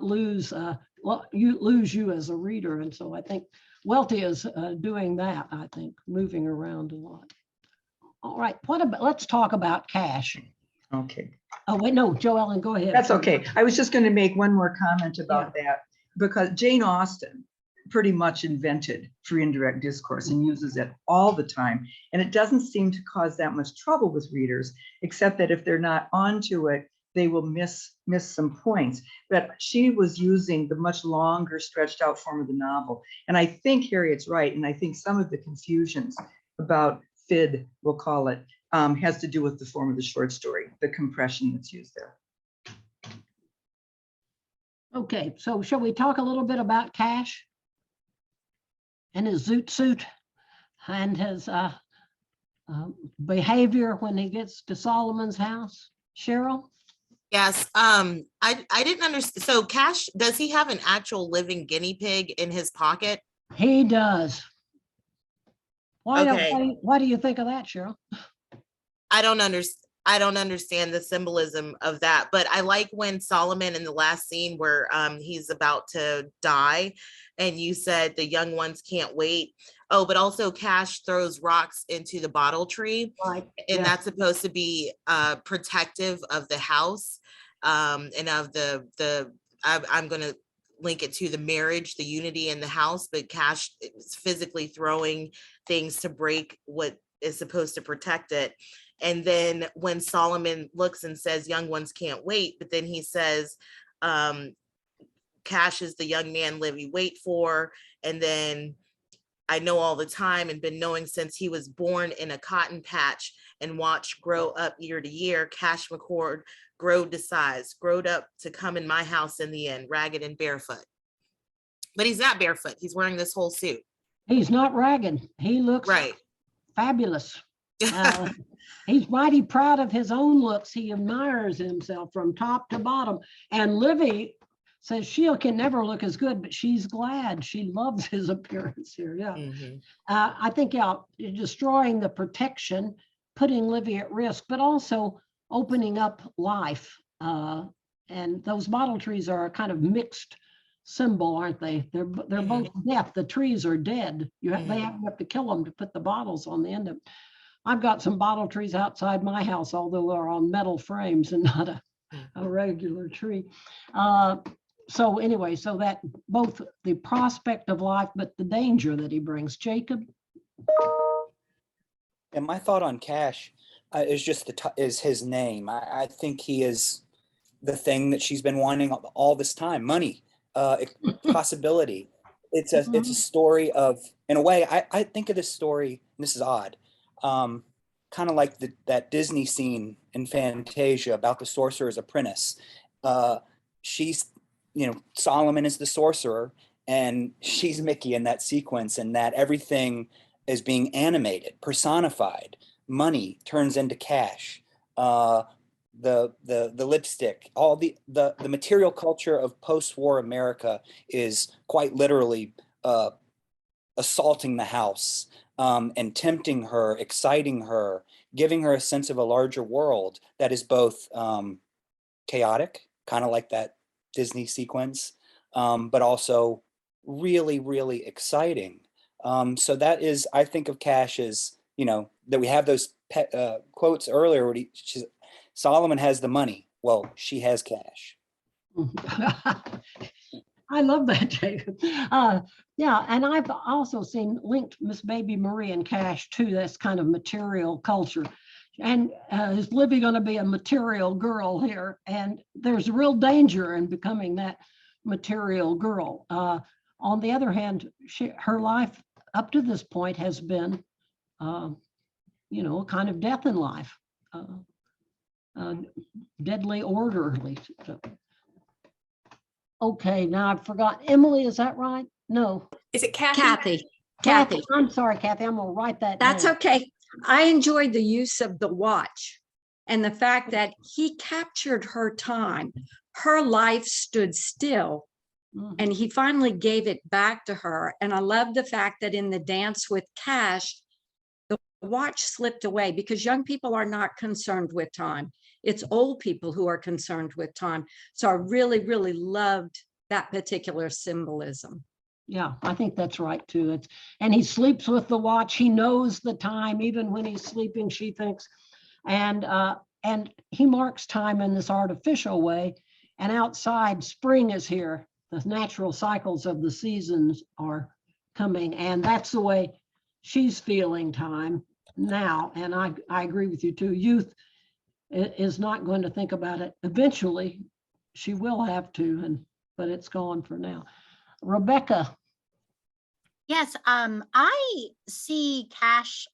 lose you as a reader. And so I think Welty is doing that, I think, moving around a lot. All right, let's talk about Cash. Okay. Oh, wait, no, Jo Ellen, go ahead. That's okay. I was just going to make one more comment about that, because Jane Austen pretty much invented free and direct discourse and uses it all the time. And it doesn't seem to cause that much trouble with readers, except that if they're not onto it, they will miss some points. But she was using the much longer, stretched out form of the novel. And I think Harriet's right. And I think some of the confusions about FID, we'll call it, has to do with the form of the short story, the compression that's used there. Okay, so shall we talk a little bit about Cash and his zoot suit and his behavior when he gets to Solomon's house? Cheryl? Yes, I didn't understand. So Cash, does he have an actual living guinea pig in his pocket? He does. Why do you think of that, Cheryl? I don't understand the symbolism of that, but I like when Solomon in the last scene where he's about to die and you said the young ones can't wait. Oh, but also Cash throws rocks into the bottle tree, Right. and yeah. that's supposed to be protective of the house, and of I'm gonna link it to the marriage, the unity in the house, but Cash is physically throwing things to break what is supposed to protect it. And then when Solomon looks and says, young ones can't wait, but then he says, Cash is the young man Livvie wait for. And then I know all the time and been knowing since he was born in a cotton patch and watched grow up year to year. Cash McCord growed to size, growed up to come in my house in the end, ragged and barefoot. But he's not barefoot. He's wearing this whole suit. He's not ragged. He looks Right. fabulous. He's mighty proud of his own looks. He admires himself from top to bottom. And Livvie says she can never look as good, but she's glad. She loves his appearance here. Yeah. Mhm. I think, yeah, destroying the protection, putting Livvie at risk, but also opening up life. And those bottle trees are a kind of mixed symbol, aren't they? They're both death. The trees are dead. They have to kill them to put the bottles on the end of it. I've got some bottle trees outside my house, although they're on metal frames and not a regular tree. So anyway, so that both the prospect of life, but the danger that he brings. Jacob? And my thought on Cash is just is his name. I think he is the thing that she's been wanting all this time. Money, possibility. It's a story of, in a way, I think of this story, and this is odd, kind of like that Disney scene in Fantasia about the sorcerer's apprentice. She's, Solomon is the sorcerer, and she's Mickey in that sequence, and that everything is being animated, personified. Money turns into cash. The lipstick, all the material culture of post-war America is quite literally assaulting the house, and tempting her, exciting her, giving her a sense of a larger world that is both chaotic, kind of like that Disney sequence, but also really, really exciting. So that is, I think of Cash as, that we have those quotes earlier where Solomon has the money. Well, she has Cash. I love that, Jacob. Yeah, and I've also seen linked Miss Baby Marie and Cash to this kind of material culture. And is Livvie going to be a material girl here? And there's real danger in becoming that material girl. On the other hand, her life up to this point has been, a kind of death in life, deadly orderly. So. Okay, now I've forgotten. Emily, is that right? No. Is it Kathy? Kathy. Kathy. I'm sorry, Kathy. I'm gonna write that That's down. okay. I enjoyed the use of the watch and the fact that he captured her time. Her life stood still, and he finally gave it back to her. And I love the fact that in the dance with Cash, the watch slipped away, because young people are not concerned with time. It's old people who are concerned with time. So I really, really loved that particular symbolism. Yeah, I think that's right too. And he sleeps with the watch. He knows the time, even when he's sleeping, she thinks. And he marks time in this artificial way. And outside, spring is here. The natural cycles of the seasons are coming. And that's the way she's feeling time now. And I agree with you too. Youth is not going to think about it. Eventually, she will have to, but it's gone for now. Rebecca. Yes, I see Cash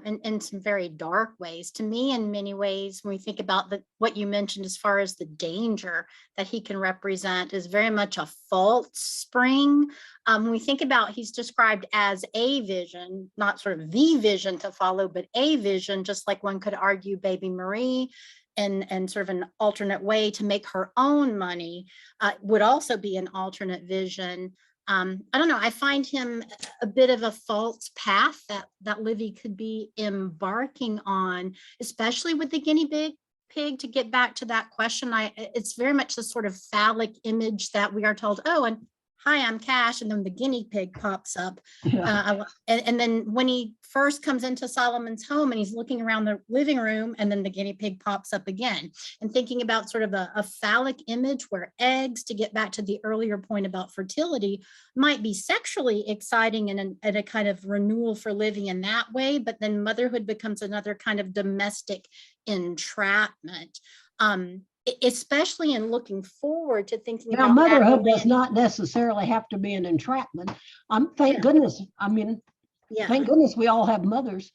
in some very dark ways. To me, in many ways, when we think about what you mentioned as far as the danger that he can represent, is very much a false spring. When we think about, he's described as a vision, not sort of the vision to follow, but a vision, just like one could argue Baby Marie and sort of an alternate way to make her own money would also be an alternate vision. I don't know, I find him a bit of a false path that Livvie could be embarking on, especially with the guinea pig, to get back to that question. It's very much the sort of phallic image that we are told, oh, and hi, I'm Cash, and then the guinea pig pops up. Yeah. And then when he first comes into Solomon's home and he's looking around the living room, and then the guinea pig pops up again, and thinking about sort of a phallic image where eggs, to get back to the earlier point about fertility, might be sexually exciting and a kind of renewal for living in that way, but then motherhood becomes another kind of domestic entrapment. Especially in looking forward to thinking Now, about motherhood does Adeline. not necessarily have to be an entrapment. Thank goodness. I mean, Yeah. thank goodness we all have mothers.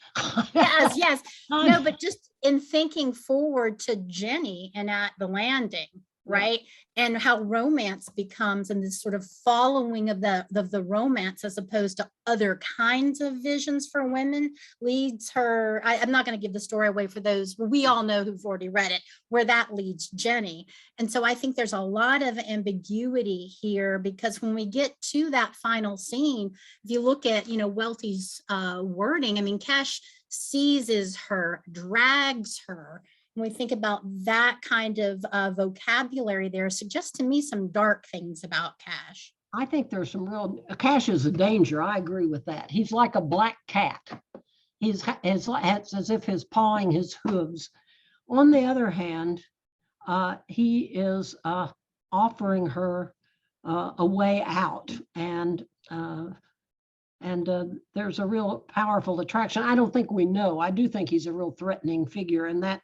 Yes, yes. No, but just in thinking forward to Jenny and at the landing, right? And how romance becomes, and this sort of following of the romance as opposed to other kinds of visions for women leads her. I'm not going to give the story away for those, we all know who've already read it, where that leads Jenny. And so I think there's a lot of ambiguity here, because when we get to that final scene, if you look at, Welty's wording, I mean, Cash seizes her, drags her. When we think about that kind of vocabulary there, suggests to me some dark things about Cash. I think there's some Cash is a danger. I agree with that. He's like a black cat. It's as if he's pawing his hooves. On the other hand, he is offering her a way out, and there's a real powerful attraction. I don't think we know. I do think he's a real threatening figure, and that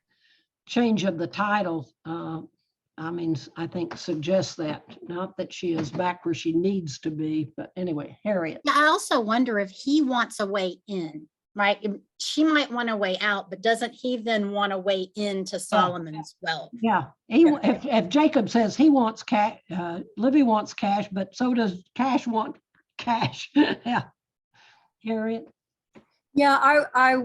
change of the title, I think suggests that. Not that she is back where she needs to be, but anyway, Harriet. Yeah, I also wonder if he wants a way in, right? She might want a way out, but doesn't he then want a way into Solomon's wealth? Yeah, if Jacob says he wants cash, Livvie wants cash, but so does Cash want cash. Yeah, Harriet. Yeah, I'm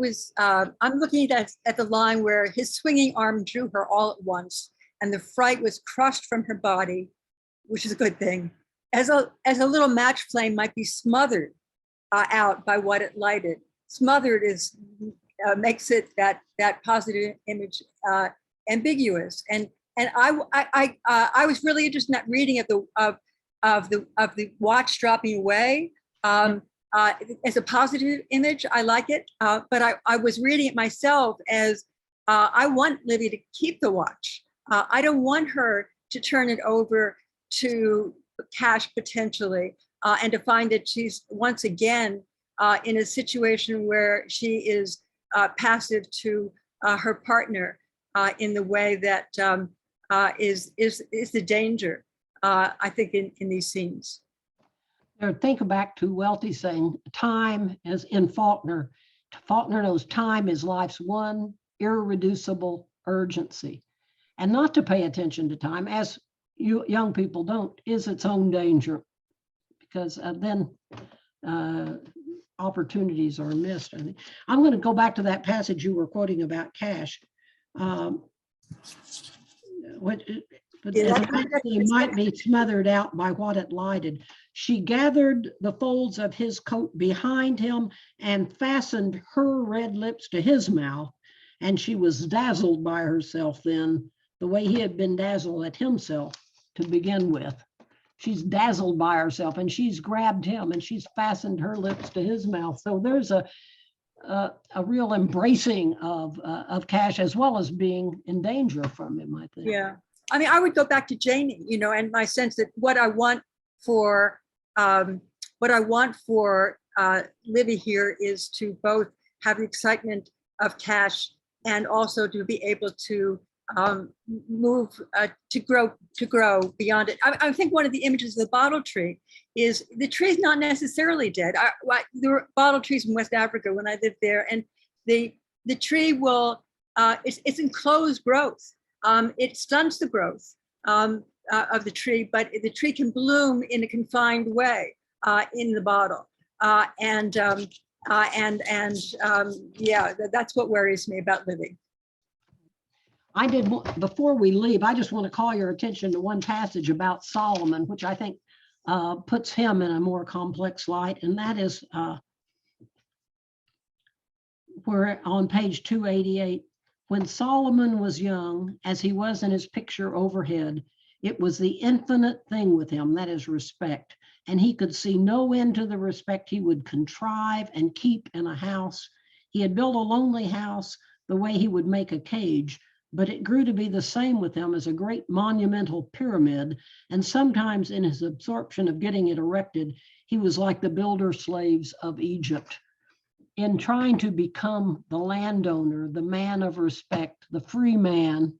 looking at the line where his swinging arm drew her all at once, and the fright was crushed from her body, which is a good thing, as a little match flame might be smothered out by what it lighted. Smothered makes it that positive image ambiguous, and I was really interested in that reading of the watch dropping away. As a positive image, I like it, but I was reading it myself as I want Livvie to keep the watch. I don't want her to turn it over to Cash potentially, and to find that she's once again in a situation where she is passive to her partner in the way that is the danger, I think, in these scenes. Think back to Welty saying time as in Faulkner. Faulkner knows time is life's one irreducible urgency. And not to pay attention to time, as you young people don't, is its own danger, because then opportunities are missed. I think I'm going to go back to that passage you were quoting about Cash. It might be smothered out by what it lighted. She gathered the folds of his coat behind him and fastened her red lips to his mouth, and she was dazzled by herself then, the way he had been dazzled at himself to begin with. She's dazzled by herself, and she's grabbed him, and she's fastened her lips to his mouth. So there's a real embracing of Cash, as well as being in danger from him, I think. Yeah. I mean, I would go back to Janie, and my sense that what I want for Livvie here is to both have the excitement of Cash and also to be able to move, to grow beyond it. I think one of the images of the bottle tree is the tree is not necessarily dead. There were bottle trees in West Africa when I lived there, and the tree will, it's enclosed growth. It stunts the growth of the tree, but the tree can bloom in a confined way in the bottle. Yeah, that's what worries me about Livvie. Before we leave, I just want to call your attention to one passage about Solomon, which I think puts him in a more complex light, and that is where on page 288. When Solomon was young, as he was in his picture overhead, it was the infinite thing with him, that is respect, and he could see no end to the respect he would contrive and keep in a house. He had built a lonely house the way he would make a cage, but it grew to be the same with him as a great monumental pyramid, and sometimes in his absorption of getting it erected, he was like the builder slaves of Egypt. In trying to become the landowner, the man of respect, the free man,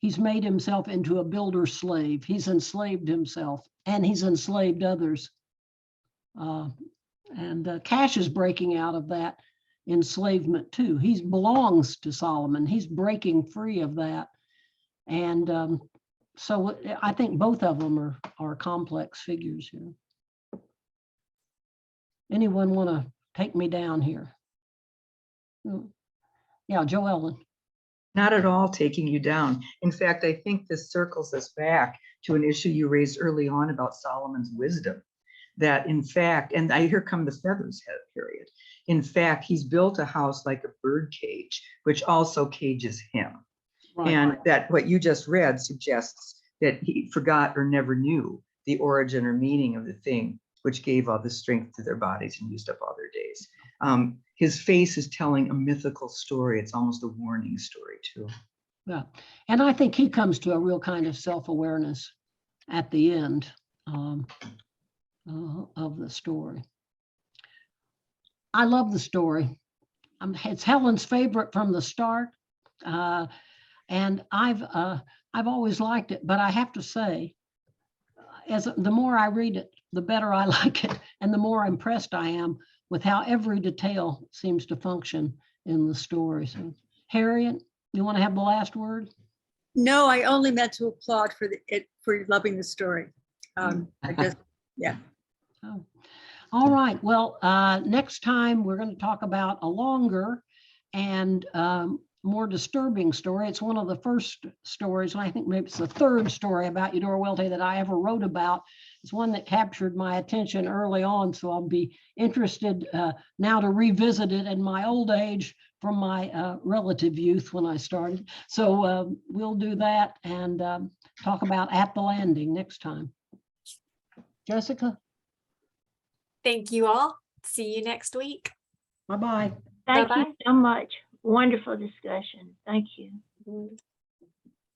he's made himself into a builder slave. He's enslaved himself and he's enslaved others. Cash is breaking out of that enslavement too. He belongs to Solomon. He's breaking free of that. And so I think both of them are complex figures here. Anyone want to take me down here? Yeah, Joellen. Not at all taking you down. In fact, I think this circles us back to an issue you raised early on about Solomon's wisdom. That in fact, and here come the feathers, period. In fact, he's built a house like a bird cage, which also cages him. Right. And that what you just read suggests that he forgot or never knew the origin or meaning of the thing which gave all the strength to their bodies and used up all their days. His face is telling a mythical story. It's almost a warning story too. Yeah, and I think he comes to a real kind of self-awareness at the end of the story. I love the story. It's Helen's favorite from the start, and I've always liked it. But I have to say, the more I read it, the better I like it, and the more impressed I am with how every detail seems to function in the story. So, Harriet, you want to have the last word? No, I only meant to applaud for for loving the story. I just, yeah. Oh. All right. Well, next time we're going to talk about a longer and more disturbing story. It's one of the first stories, and I think maybe it's the third story about Eudora Welty that I ever wrote about. It's one that captured my attention early on, so I'll be interested now to revisit it in my old age from my relative youth when I started. So we'll do that and talk about At the Landing next time. Jessica? Thank you all. See you next week. Bye-bye. Thank Bye-bye. you so much. Wonderful discussion. Thank you.